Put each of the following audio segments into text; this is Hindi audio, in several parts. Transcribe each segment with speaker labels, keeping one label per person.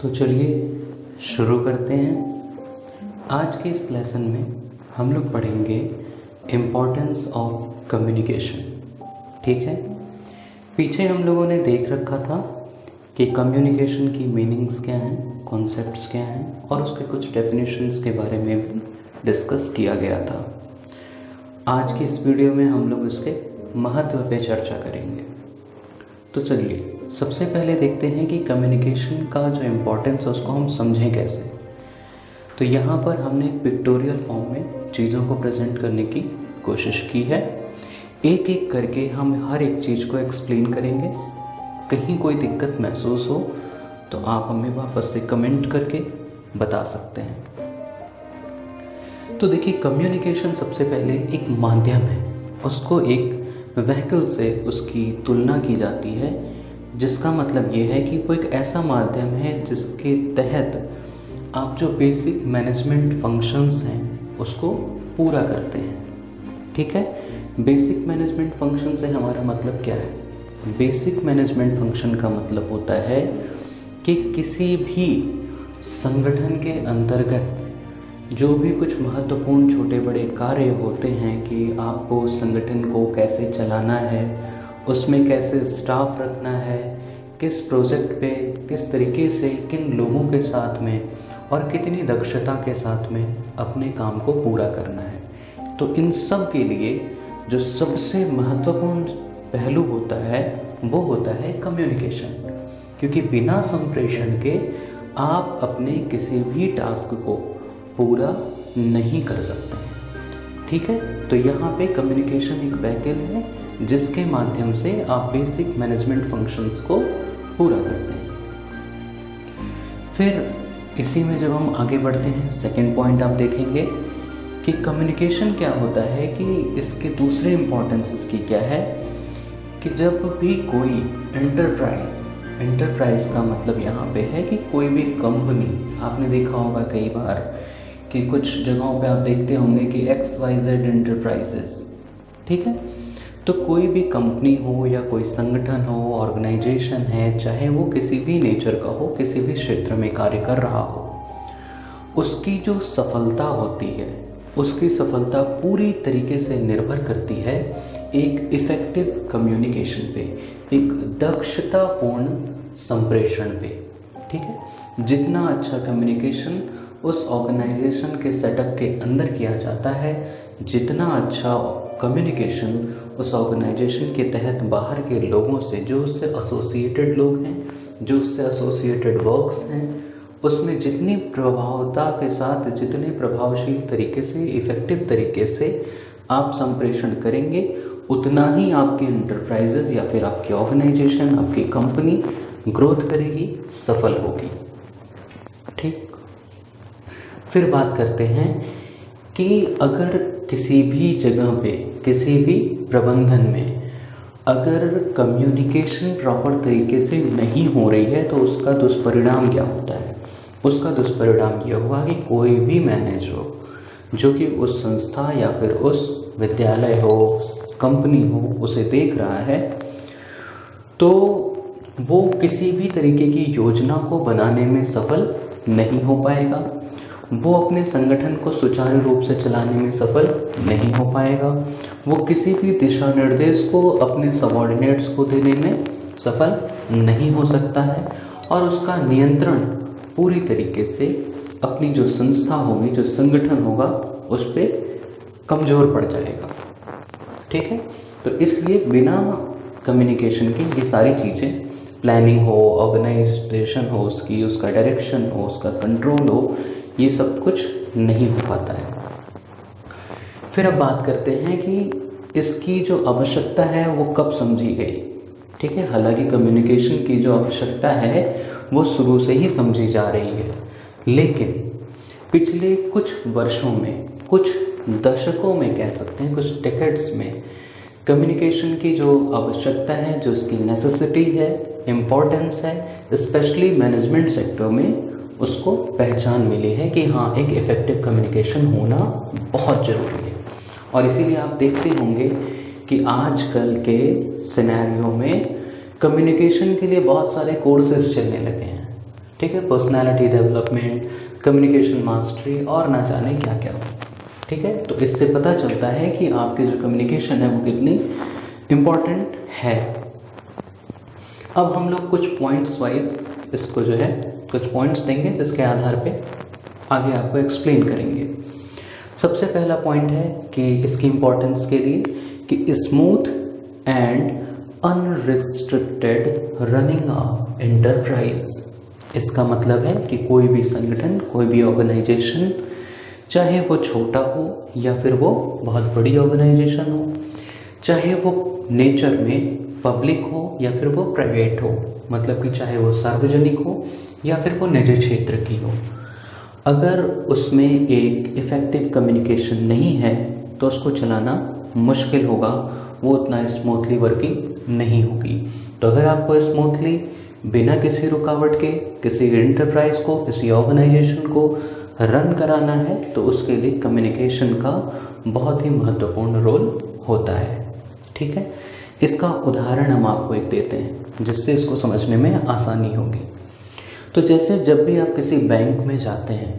Speaker 1: तो चलिए शुरू करते हैं। आज के इस लेसन में हम लोग पढ़ेंगे इम्पोर्टेंस ऑफ कम्युनिकेशन। ठीक है, पीछे हम लोगों ने देख रखा था कि कम्युनिकेशन की मीनिंग्स क्या हैं, कॉन्सेप्ट्स क्या हैं और उसके कुछ डेफिनेशंस के बारे में भी डिस्कस किया गया था। आज की इस वीडियो में हम लोग इसके महत्व पे चर्चा करेंगे। तो चलिए सबसे पहले देखते हैं कि कम्युनिकेशन का जो इम्पोर्टेंस है उसको हम समझें कैसे। तो यहाँ पर हमने एक पिक्टोरियल फॉर्म में चीज़ों को प्रेजेंट करने की कोशिश की है। एक एक करके हम हर एक चीज़ को एक्सप्लेन करेंगे। कहीं कोई दिक्कत महसूस हो तो आप हमें वापस से कमेंट करके बता सकते हैं। तो देखिए, कम्युनिकेशन सबसे पहले एक माध्यम है, उसको एक व्हीकल से उसकी तुलना की जाती है, जिसका मतलब ये है कि वो एक ऐसा माध्यम है जिसके तहत आप जो बेसिक मैनेजमेंट फंक्शंस हैं उसको पूरा करते हैं। ठीक है, बेसिक मैनेजमेंट फंक्शन से हमारा मतलब क्या है? बेसिक मैनेजमेंट फंक्शन का मतलब होता है कि किसी भी संगठन के अंतर्गत जो भी कुछ महत्वपूर्ण छोटे बड़े कार्य होते हैं कि आपको संगठन को कैसे चलाना है, उसमें कैसे स्टाफ रखना है, किस प्रोजेक्ट पे किस तरीके से किन लोगों के साथ में और कितनी दक्षता के साथ में अपने काम को पूरा करना है। तो इन सब के लिए जो सबसे महत्वपूर्ण पहलू होता है वो होता है कम्युनिकेशन, क्योंकि बिना संप्रेषण के आप अपने किसी भी टास्क को पूरा नहीं कर सकते। ठीक है, तो यहाँ पे कम्युनिकेशन एक व्हीकल है जिसके माध्यम से आप बेसिक मैनेजमेंट फंक्शंस को पूरा करते हैं। फिर इसी में जब हम आगे बढ़ते हैं, सेकंड पॉइंट आप देखेंगे कि कम्युनिकेशन क्या होता है, कि इसके दूसरे इम्पोर्टेंस इसकी क्या है कि जब भी कोई एंटरप्राइज का मतलब यहाँ पे है कि कोई भी कंपनी, आपने देखा होगा कई बार कि कुछ जगहों पे आप देखते होंगे कि XYZ एंटरप्राइजेस। ठीक है, तो कोई भी कंपनी हो या कोई संगठन हो, ऑर्गेनाइजेशन है, चाहे वो किसी भी नेचर का हो, किसी भी क्षेत्र में कार्य कर रहा हो, उसकी जो सफलता होती है उसकी सफलता पूरी तरीके से निर्भर करती है एक इफ़ेक्टिव कम्युनिकेशन पे, एक दक्षतापूर्ण संप्रेषण पे। ठीक है, जितना अच्छा कम्युनिकेशन उस ऑर्गेनाइजेशन के सेटअप के अंदर किया जाता है, जितना अच्छा कम्युनिकेशन उस ऑर्गेनाइजेशन के तहत बाहर के लोगों से, जो उससे एसोसिएटेड लोग हैं, जो उससे एसोसिएटेड वर्क्स हैं, उसमें जितनी प्रभावता के साथ, जितने प्रभावशील तरीके से, इफ़ेक्टिव तरीके से आप संप्रेषण करेंगे, उतना ही आपकी एंटरप्राइजेज या फिर आपकी ऑर्गेनाइजेशन, आपकी कंपनी ग्रोथ करेगी, सफल होगी। ठीक, फिर बात करते हैं कि अगर किसी भी जगह पे, किसी भी प्रबंधन में अगर कम्युनिकेशन प्रॉपर तरीके से नहीं हो रही है तो उसका दुष्परिणाम क्या होता है? उसका दुष्परिणाम यह हुआ कि कोई भी मैनेजर हो जो कि उस संस्था या फिर उस विद्यालय हो, कंपनी हो, उसे देख रहा है, तो वो किसी भी तरीके की योजना को बनाने में सफल नहीं हो पाएगा, वो अपने संगठन को सुचारू रूप से चलाने में सफल नहीं हो पाएगा, वो किसी भी दिशा निर्देश को अपने सबॉर्डिनेट्स को देने में सफल नहीं हो सकता है और उसका नियंत्रण पूरी तरीके से अपनी जो संस्था होगी, जो संगठन होगा, उस पर कमज़ोर पड़ जाएगा। ठीक है, तो इसलिए बिना कम्युनिकेशन के ये सारी चीज़ें, प्लानिंग हो, ऑर्गेनाइजेशन हो, उसका डायरेक्शन हो, उसका कंट्रोल हो, ये सब कुछ नहीं हो पाता है। फिर अब बात करते हैं कि इसकी जो आवश्यकता है वो कब समझी गई। ठीक है, हालांकि कम्युनिकेशन की जो आवश्यकता है वो शुरू से ही समझी जा रही है, लेकिन पिछले कुछ वर्षों में, कुछ दशकों में कह सकते हैं, कुछ डेकेड्स में कम्युनिकेशन की जो आवश्यकता है, जो उसकी नेसेसिटी है, इम्पोर्टेंस है, स्पेशली मैनेजमेंट सेक्टर में उसको पहचान मिली है कि हाँ, एक इफ़ेक्टिव कम्युनिकेशन होना बहुत ज़रूरी है। और इसीलिए आप देखते होंगे कि आजकल के सिनेरियो में कम्युनिकेशन के लिए बहुत सारे कोर्सेज चलने लगे हैं। ठीक है, पर्सनालिटी डेवलपमेंट, कम्युनिकेशन मास्टरी और ना जाने क्या क्या। ठीक है, तो इससे पता चलता है कि आपकी जो कम्युनिकेशन है वो कितनी इम्पॉर्टेंट है। अब हम लोग कुछ पॉइंट्स वाइज इसको जो है कुछ पॉइंट्स देंगे जिसके आधार पे आगे आपको एक्सप्लेन करेंगे। सबसे पहला पॉइंट है कि इसकी इम्पोर्टेंस के लिए कि smooth and unrestricted running of enterprise. इसका मतलब है कि कोई भी संगठन, कोई भी ऑर्गेनाइजेशन, चाहे वो छोटा हो या फिर वो बहुत बड़ी ऑर्गेनाइजेशन हो, चाहे वो नेचर में पब्लिक हो या फिर वो प्राइवेट हो, मतलब कि चाहे वो सार्वजनिक हो या फिर वो निजी क्षेत्र की हो, अगर उसमें एक इफ़ेक्टिव कम्युनिकेशन नहीं है तो उसको चलाना मुश्किल होगा, वो उतना स्मूथली वर्किंग नहीं होगी। तो अगर आपको स्मूथली बिना किसी रुकावट के किसी एंटरप्राइज को, किसी ऑर्गेनाइजेशन को रन कराना है तो उसके लिए कम्युनिकेशन का बहुत ही महत्वपूर्ण रोल होता है। ठीक है, इसका उदाहरण हम आपको एक देते हैं जिससे इसको समझने में आसानी होगी। तो जैसे जब भी आप किसी बैंक में जाते हैं,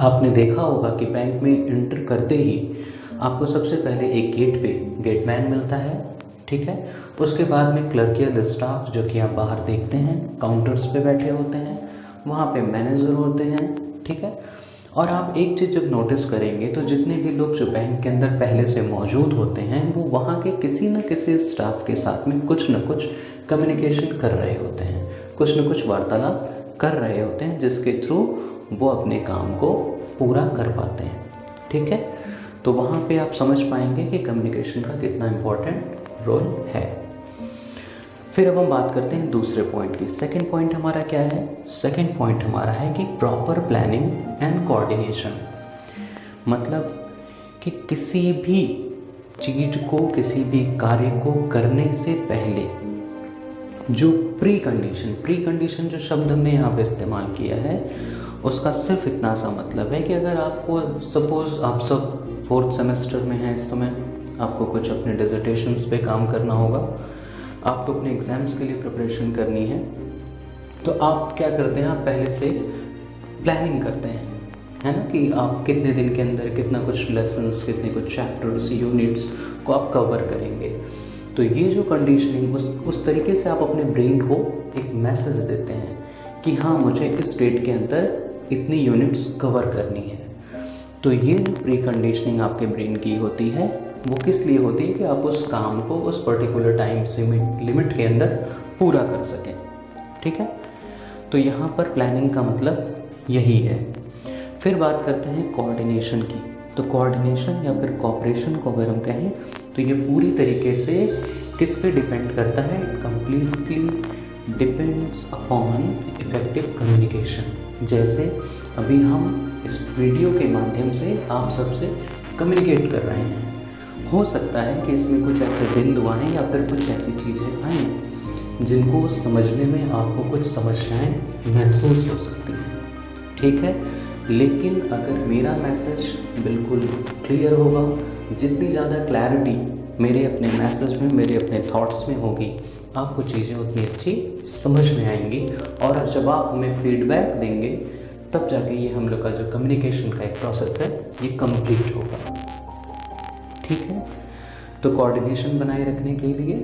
Speaker 1: आपने देखा होगा कि बैंक में एंटर करते ही आपको सबसे पहले एक गेट पे गेटमैन मिलता है। ठीक है, उसके बाद में क्लर्कियल स्टाफ जो कि आप बाहर देखते हैं काउंटर्स पे बैठे होते हैं, वहाँ पे मैनेजर होते हैं। ठीक है, और आप एक चीज़ जब नोटिस करेंगे तो जितने भी लोग जो बैंक के अंदर पहले से मौजूद होते हैं वो वहाँ के किसी न किसी स्टाफ के साथ में कुछ न कुछ कम्युनिकेशन कर रहे होते हैं, कुछ न कुछ वार्तालाप कर रहे होते हैं जिसके थ्रू वो अपने काम को पूरा कर पाते हैं। ठीक है, तो वहाँ पे आप समझ पाएंगे कि कम्युनिकेशन का कितना इम्पोर्टेंट रोल है। फिर अब हम बात करते हैं दूसरे पॉइंट की। सेकंड पॉइंट हमारा क्या है? सेकंड पॉइंट हमारा है कि प्रॉपर प्लानिंग एंड कोऑर्डिनेशन। मतलब कि किसी भी चीज़ को, किसी भी कार्य को करने से पहले जो प्री कंडीशन जो शब्द हमने यहाँ पे इस्तेमाल किया है उसका सिर्फ इतना सा मतलब है कि अगर आपको सपोज़ आप सब 4th सेमेस्टर में हैं इस समय, आपको कुछ अपने डिसर्टेशंस पे काम करना होगा, आपको अपने एग्ज़ाम्स के लिए प्रिपरेशन करनी है, तो आप क्या करते हैं, आप पहले से प्लानिंग करते हैं, है ना, कि आप कितने दिन के अंदर कितना कुछ लेसन्स, कितने कुछ चैप्टर्स, यूनिट्स को आप कवर करेंगे। तो ये जो कंडीशनिंग उस तरीके से आप अपने ब्रेन को एक मैसेज देते हैं कि हाँ मुझे इस डेट के अंदर इतनी यूनिट्स कवर करनी है। तो ये जो प्री कंडीशनिंग आपके ब्रेन की होती है वो किस लिए होती है कि आप उस काम को उस पर्टिकुलर टाइम लिमिट के अंदर पूरा कर सकें। ठीक है, तो यहाँ पर प्लानिंग का मतलब यही है। फिर बात करते हैं कोऑर्डिनेशन की। तो कोऑर्डिनेशन या फिर कोऑपरेशन को अगर हम कहें तो ये पूरी तरीके से किस पे डिपेंड करता है? It completely depends upon effective communication. जैसे अभी हम इस वीडियो के माध्यम से आप सबसे कम्युनिकेट कर रहे हैं, हो सकता है कि इसमें कुछ ऐसे बिंदु आएँ या फिर कुछ ऐसी चीज़ें आएँ जिनको समझने में आपको कुछ समस्याएं महसूस हो सकती हैं। ठीक है, लेकिन अगर मेरा मैसेज बिल्कुल क्लियर होगा, जितनी ज़्यादा क्लैरिटी मेरे अपने मैसेज में, मेरे अपने थॉट्स में होगी, आपको चीज़ें उतनी अच्छी समझ में आएंगी। और जब आप हमें फीडबैक देंगे तब जाके ये हम लोग का जो कम्युनिकेशन का एक प्रोसेस है ये कंप्लीट होगा। ठीक है, तो कोऑर्डिनेशन बनाए रखने के लिए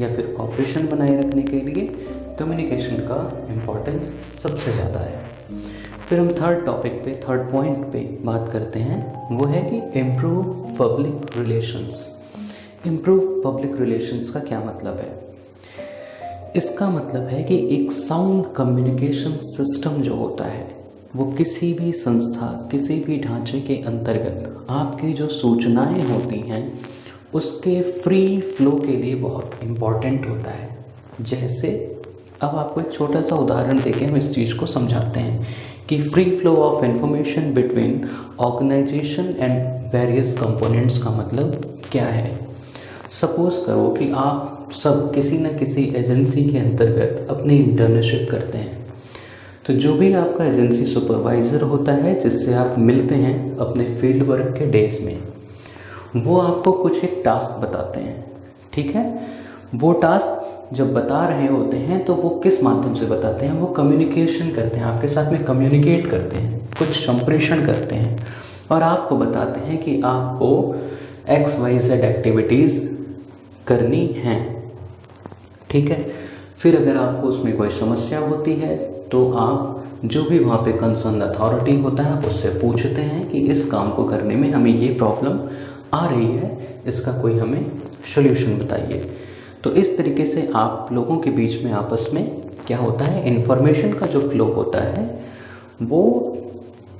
Speaker 1: या फिर कोऑपरेशन बनाए रखने के लिए कम्युनिकेशन का इम्पोर्टेंस सबसे ज़्यादा है। फिर हम थर्ड पॉइंट पे बात करते हैं, वो है कि improve public relations. Improve public relations का क्या मतलब है? इसका मतलब है कि एक साउंड कम्युनिकेशन सिस्टम जो होता है वो किसी भी संस्था, किसी भी ढांचे के अंतर्गत आपकी जो सूचनाएं होती हैं उसके फ्री फ्लो के लिए बहुत इम्पॉर्टेंट होता है। जैसे अब आपको एक छोटा सा उदाहरण देके हम इस चीज़ को समझाते हैं कि free flow of information between organisation and various components का मतलब क्या है। सपोज़ करो कि आप सब किसी न किसी एजेंसी के अंतर्गत अपनी इंटर्नशिप करते हैं, तो जो भी आपका एजेंसी सुपरवाइज़र होता है जिससे आप मिलते हैं अपने फील्ड वर्क के डेज में, वो आपको कुछ एक टास्क बताते हैं। ठीक है, वो टास्क जब बता रहे होते हैं तो वो किस माध्यम से बताते हैं, वो कम्युनिकेशन करते हैं, आपके साथ में कम्युनिकेट करते हैं, कुछ संप्रेषण करते हैं और आपको बताते हैं कि आपको XYZ एक्टिविटीज़ करनी हैं। ठीक है, फिर अगर आपको उसमें कोई समस्या होती है तो आप जो भी वहाँ पे कंसर्न अथॉरिटी होता है उससे पूछते हैं कि इस काम को करने में हमें ये प्रॉब्लम आ रही है, इसका कोई हमें सोल्यूशन बताइए। तो इस तरीके से आप लोगों के बीच में आपस में क्या होता है, इन्फॉर्मेशन का जो फ्लो होता है वो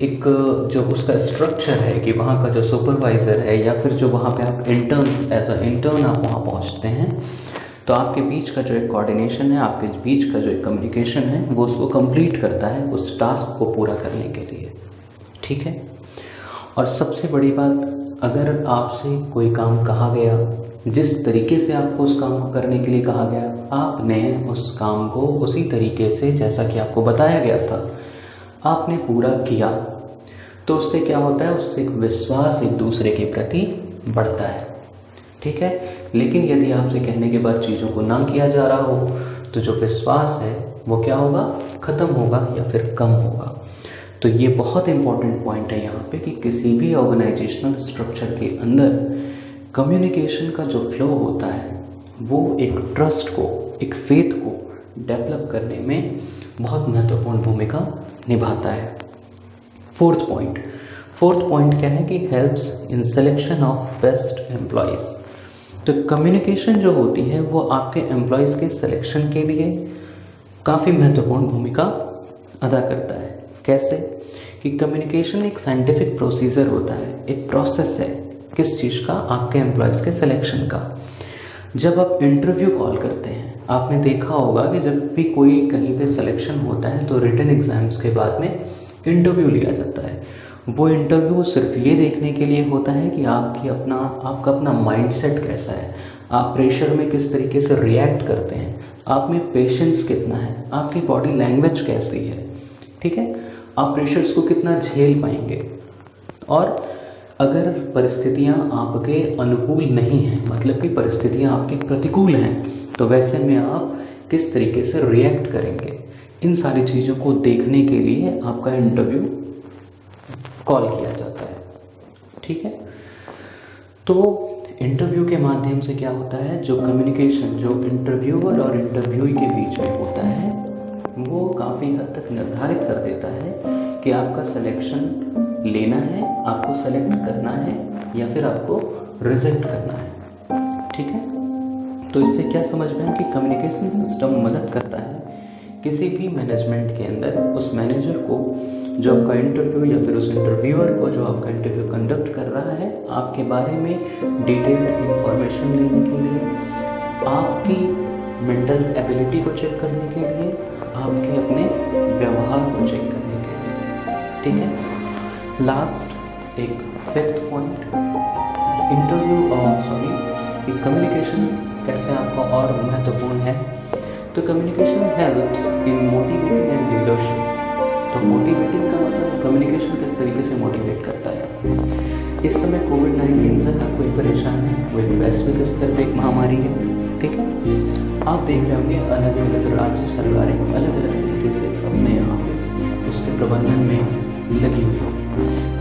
Speaker 1: एक जो उसका स्ट्रक्चर है कि वहाँ का जो सुपरवाइज़र है या फिर जो वहाँ पे आप इंटर्न्स एज अ इंटर्न आप वहाँ पहुँचते हैं तो आपके बीच का जो एक कोऑर्डिनेशन है, आपके बीच का जो एक कम्युनिकेशन है वो उसको कंप्लीट करता है उस टास्क को पूरा करने के लिए। ठीक है, और सबसे बड़ी बात, अगर आपसे कोई काम कहा गया, जिस तरीके से आपको उस काम को करने के लिए कहा गया, आपने उस काम को उसी तरीके से जैसा कि आपको बताया गया था आपने पूरा किया, तो उससे क्या होता है, उससे एक विश्वास एक दूसरे के प्रति बढ़ता है। ठीक है, लेकिन यदि आपसे कहने के बाद चीज़ों को ना किया जा रहा हो तो जो विश्वास है वो क्या होगा, ख़त्म होगा या फिर कम होगा। तो ये बहुत इंपॉर्टेंट पॉइंट है यहाँ पे कि किसी भी ऑर्गेनाइजेशनल स्ट्रक्चर के अंदर कम्युनिकेशन का जो फ्लो होता है वो एक ट्रस्ट को, एक फेथ को डेवलप करने में बहुत महत्वपूर्ण भूमिका निभाता है। फोर्थ पॉइंट क्या है कि helps in selection of best employees. तो कम्युनिकेशन जो होती है वो आपके एम्प्लॉयज़ के सिलेक्शन के लिए काफ़ी महत्वपूर्ण भूमिका अदा करता है। कैसे कि कम्युनिकेशन एक साइंटिफिक प्रोसीजर होता है, एक प्रोसेस है किस चीज़ का, आपके एम्प्लॉयज़ के सिलेक्शन का। जब आप इंटरव्यू कॉल करते हैं, आपने देखा होगा कि जब भी कोई कहीं पे सिलेक्शन होता है तो रिटन एग्ज़ाम्स के बाद में इंटरव्यू लिया जाता है। वो इंटरव्यू सिर्फ ये देखने के लिए होता है कि आपका अपना माइंडसेट कैसा है, आप प्रेशर में किस तरीके से रिएक्ट करते हैं, आप में पेशेंस कितना है, आपकी बॉडी लैंग्वेज कैसी है। ठीक है, आप प्रेशर्स को कितना झेल पाएंगे। और अगर परिस्थितियाँ आपके अनुकूल नहीं हैं, मतलब कि परिस्थितियाँ आपके प्रतिकूल हैं, तो वैसे में आप किस तरीके से रिएक्ट करेंगे, इन सारी चीज़ों को देखने के लिए आपका इंटरव्यू कॉल किया जाता है। ठीक है, तो इंटरव्यू के माध्यम से क्या होता है, जो कम्युनिकेशन जो इंटरव्यूअर और इंटरव्यूई के बीच में होता है वो काफ़ी हद तक निर्धारित कर देता है कि आपका सिलेक्शन लेना है, आपको सेलेक्ट करना है या फिर आपको रिजेक्ट करना है। ठीक है, तो इससे क्या समझ में आया कि कम्युनिकेशन सिस्टम मदद करता है किसी भी मैनेजमेंट के अंदर उस मैनेजर को, जो आपका इंटरव्यू या फिर उस इंटरव्यूअर को जो आपका इंटरव्यू कंडक्ट कर रहा है, आपके बारे में डिटेल्ड इंफॉर्मेशन लेने के लिए, आपकी मेंटल एबिलिटी को चेक करने के लिए, आपके अपने व्यवहार को चेक करने के लिए। ठीक है, लास्ट एक फिफ्थ पॉइंट, कम्युनिकेशन कैसे आपका और महत्वपूर्ण है। तो communication helps in motivating and leadership. तो मोटिवेटिंग का मतलब कम्युनिकेशन किस तरीके से मोटिवेट करता है। इस समय कोविड-19 से हर कोई परेशान है, वो एक वैश्विक स्तर पर एक महामारी है। ठीक है, आप देख रहे होंगे अलग अलग राज्य सरकारें अलग अलग तरीके से अपने यहाँ पे उसके प्रबंधन में लगी हुई हो।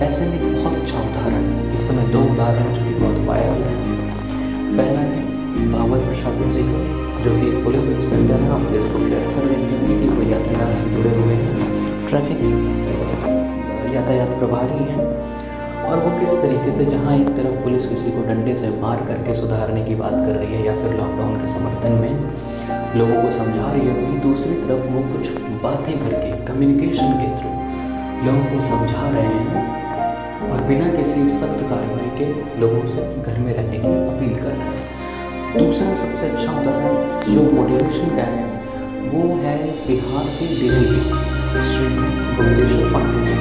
Speaker 1: ऐसे में बहुत अच्छा उदाहरण, इस समय दो उदाहरण जो कि बहुत वायरल है। पहला है भागवत प्रसाद जी को, जो कि पुलिस इंस्पेक्टर हैं, आप फेसबुक पर अक्सर देखते होंगे कि वो यातायात से जुड़े हुए हैं, ट्रैफिक यातायात प्रभारी हैं, और वो किस तरीके से जहाँ एक तरफ पुलिस किसी को डंडे से मार करके सुधारने की बात कर रही है या फिर लॉकडाउन के समर्थन में लोगों को समझा रही है, वहीं दूसरी तरफ वो कुछ बातें करके कम्युनिकेशन के थ्रू लोगों को समझा रहे हैं और बिना किसी सख्त कार्रवाई के लोगों से घर में रहने की अपील कर रहे हैं। दूसरा सबसे अच्छा उदाहरण जो मोटिवेशन का है वो है बिहार के दिल्ली श्री गुप्तेश्वर पांडे जी।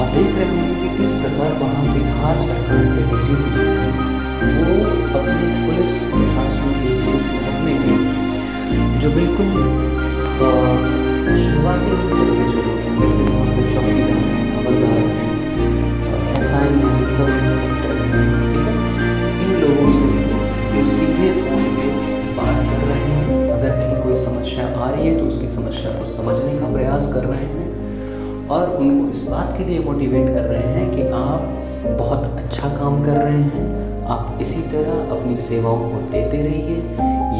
Speaker 1: आप देख रहे होंगे कि किस प्रकार वहाँ बिहार सरकार के डीजीपी वो अपने पुलिस प्रशासन के पुलिस महकमे के जो बिल्कुल शुरुआती स्तर के जो लोग हैं, जैसे वहाँ पे चौकीदार हैं, हवलदार हैं, SI हैं, सब इंस्पेक्टर हैं, ठीक है, इन लोगों से जो सीधे फ़ोन पे बात कर रहे पहले तो उसकी समस्या को समझने का प्रयास कर रहे हैं और उनको इस बात के लिए मोटिवेट कर रहे हैं कि आप बहुत अच्छा काम कर रहे हैं, आप इसी तरह अपनी सेवाओं को देते रहिए।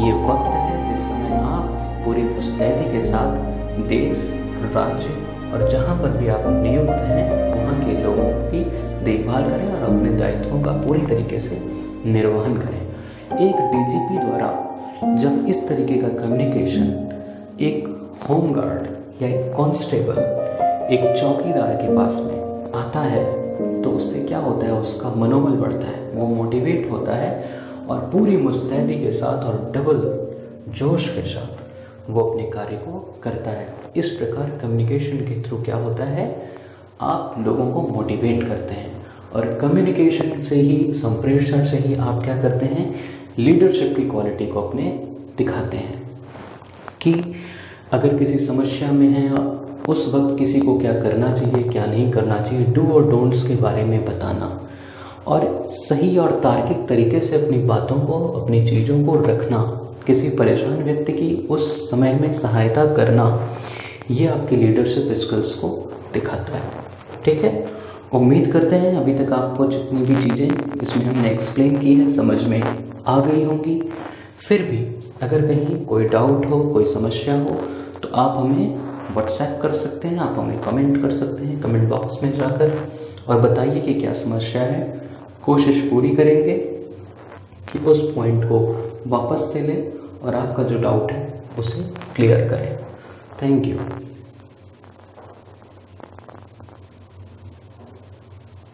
Speaker 1: ये वक्त है जिस समय आप पूरी मुस्तैदी के साथ देश, राज्य और जहाँ पर भी आप नियुक्त हैं वहाँ के लोगों की देखभाल करें और अपने दायित्वों का पूरी तरीके से निर्वहन करें। एक डीजीपी द्वारा जब इस तरीके का कम्युनिकेशन एक होमगार्ड या एक कांस्टेबल, एक चौकीदार के पास में आता है तो उससे क्या होता है, उसका मनोबल बढ़ता है, वो मोटिवेट होता है और पूरी मुस्तैदी के साथ और डबल जोश के साथ वो अपने कार्य को करता है। इस प्रकार कम्युनिकेशन के थ्रू क्या होता है, आप लोगों को मोटिवेट करते हैं और कम्युनिकेशन से ही, संप्रेषण से ही आप क्या करते हैं, लीडरशिप की क्वालिटी को अपने दिखाते हैं कि अगर किसी समस्या में है उस वक्त किसी को क्या करना चाहिए, क्या नहीं करना चाहिए, डू और डोंट्स के बारे में बताना और सही और तार्किक तरीके से अपनी बातों को, अपनी चीज़ों को रखना, किसी परेशान व्यक्ति की उस समय में सहायता करना, ये आपकी लीडरशिप स्किल्स को दिखाता है। ठीक है, उम्मीद करते हैं अभी तक आपको जितनी भी चीज़ें इसमें हमने एक्सप्लेन की है समझ में आ गई होंगी। फिर भी अगर कहीं कोई डाउट हो, कोई समस्या हो तो आप हमें व्हाट्सएप कर सकते हैं, आप हमें कमेंट कर सकते हैं कमेंट बॉक्स में जाकर और बताइए कि क्या समस्या है। कोशिश पूरी करेंगे कि उस पॉइंट को वापस से लें और आपका जो डाउट है उसे क्लियर करें। Thank you.